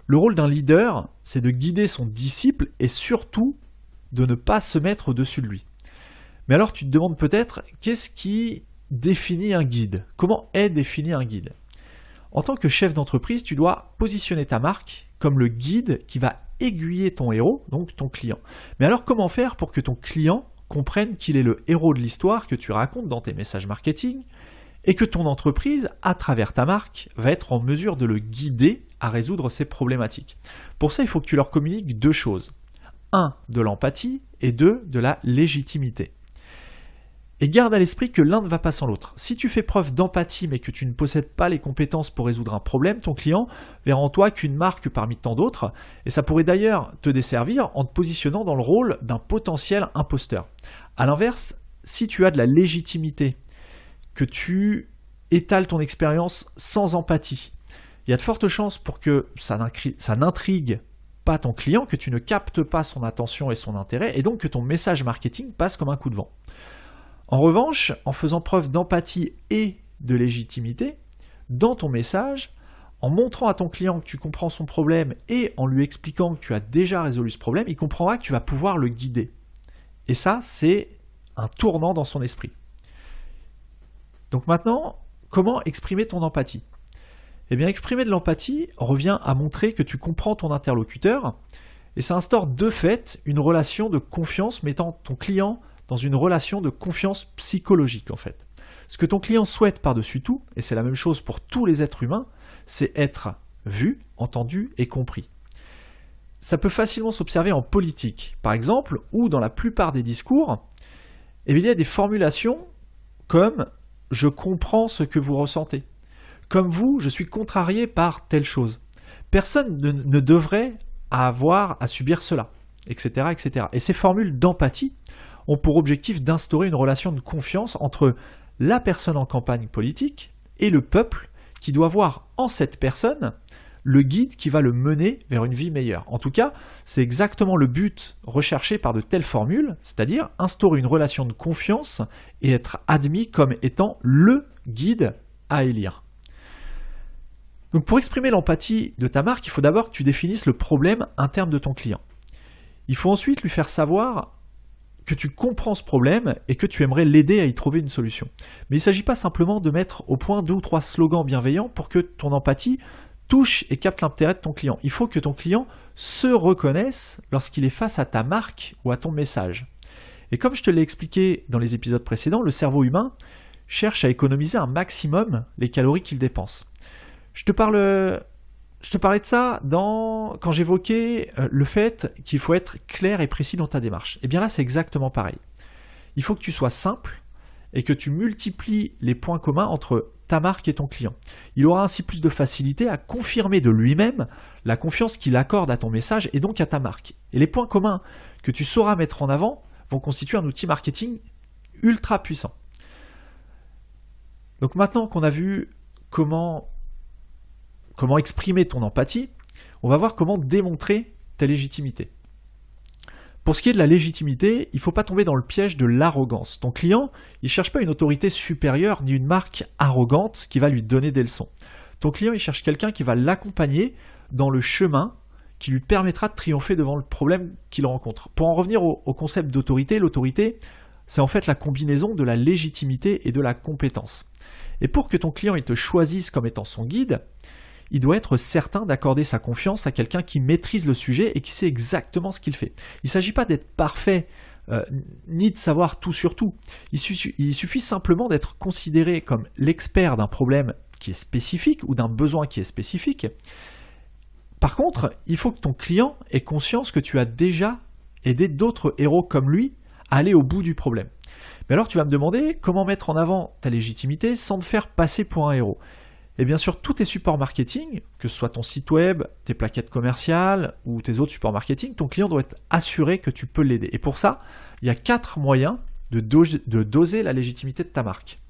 Le rôle d'un leader, c'est de guider son disciple et surtout de ne pas se mettre au-dessus de lui. Mais alors tu te demandes peut-être, qu'est-ce qui définit un guide? Comment est défini un guide? En tant que chef d'entreprise, tu dois positionner ta marque comme le guide qui va aiguiller ton héros, donc ton client. Mais alors comment faire pour que ton client comprenne qu'il est le héros de l'histoire que tu racontes dans tes messages marketing et que ton entreprise, à travers ta marque, va être en mesure de le guider à résoudre ses problématiques? Pour ça, il faut que tu leur communiques deux choses. 1. De l'empathie et 2. De la légitimité. Et garde à l'esprit que l'un ne va pas sans l'autre. Si tu fais preuve d'empathie mais que tu ne possèdes pas les compétences pour résoudre un problème, ton client verra en toi qu'une marque parmi tant d'autres, et ça pourrait d'ailleurs te desservir en te positionnant dans le rôle d'un potentiel imposteur. A l'inverse, si tu as de la légitimité, que tu étales ton expérience sans empathie, il y a de fortes chances pour que ça n'intrigue pas ton client, que tu ne captes pas son attention et son intérêt, et donc que ton message marketing passe comme un coup de vent. En revanche, en faisant preuve d'empathie et de légitimité dans ton message, en montrant à ton client que tu comprends son problème et en lui expliquant que tu as déjà résolu ce problème, il comprendra que tu vas pouvoir le guider. Et ça, c'est un tournant dans son esprit. Donc maintenant, comment exprimer ton empathie? Eh bien, exprimer de l'empathie revient à montrer que tu comprends ton interlocuteur et ça instaure de fait une relation de confiance mettant ton client dans une relation de confiance psychologique en fait. Ce que ton client souhaite par-dessus tout, et c'est la même chose pour tous les êtres humains, c'est être vu, entendu et compris. Ça peut facilement s'observer en politique, par exemple, où dans la plupart des discours, il y a des formulations comme « je comprends ce que vous ressentez », comme vous, je suis contrarié par telle chose. Personne ne devrait avoir à subir cela, etc., etc. Et ces formules d'empathie ont pour objectif d'instaurer une relation de confiance entre la personne en campagne politique et le peuple qui doit voir en cette personne le guide qui va le mener vers une vie meilleure. En tout cas, c'est exactement le but recherché par de telles formules, c'est-à-dire instaurer une relation de confiance et être admis comme étant le guide à élire. Donc pour exprimer l'empathie de ta marque, il faut d'abord que tu définisses le problème interne de ton client. Il faut ensuite lui faire savoir que tu comprends ce problème et que tu aimerais l'aider à y trouver une solution. Mais il ne s'agit pas simplement de mettre au point 2 ou 3 slogans bienveillants pour que ton empathie touche et capte l'intérêt de ton client. Il faut que ton client se reconnaisse lorsqu'il est face à ta marque ou à ton message. Et comme je te l'ai expliqué dans les épisodes précédents, le cerveau humain cherche à économiser un maximum les calories qu'il dépense. Je te parlais de ça quand j'évoquais le fait qu'il faut être clair et précis dans ta démarche. Et bien là, c'est exactement pareil. Il faut que tu sois simple et que tu multiplies les points communs entre ta marque et ton client. Il aura ainsi plus de facilité à confirmer de lui-même la confiance qu'il accorde à ton message et donc à ta marque. Et les points communs que tu sauras mettre en avant vont constituer un outil marketing ultra puissant. Donc maintenant qu'on a vu comment exprimer ton empathie, on va voir comment démontrer ta légitimité. Pour ce qui est de la légitimité, il ne faut pas tomber dans le piège de l'arrogance. Ton client, il ne cherche pas une autorité supérieure ni une marque arrogante qui va lui donner des leçons. Ton client, il cherche quelqu'un qui va l'accompagner dans le chemin qui lui permettra de triompher devant le problème qu'il rencontre. Pour en revenir au concept d'autorité, l'autorité, c'est en fait la combinaison de la légitimité et de la compétence. Et pour que ton client il te choisisse comme étant son guide, il doit être certain d'accorder sa confiance à quelqu'un qui maîtrise le sujet et qui sait exactement ce qu'il fait. Il ne s'agit pas d'être parfait, ni de savoir tout sur tout. Il suffit simplement d'être considéré comme l'expert d'un problème qui est spécifique ou d'un besoin qui est spécifique. Par contre, il faut que ton client ait conscience que tu as déjà aidé d'autres héros comme lui à aller au bout du problème. Mais alors tu vas me demander comment mettre en avant ta légitimité sans te faire passer pour un héros. Et bien sûr, tous tes supports marketing, que ce soit ton site web, tes plaquettes commerciales ou tes autres supports marketing, ton client doit être assuré que tu peux l'aider. Et pour ça, il y a 4 moyens de doser la légitimité de ta marque.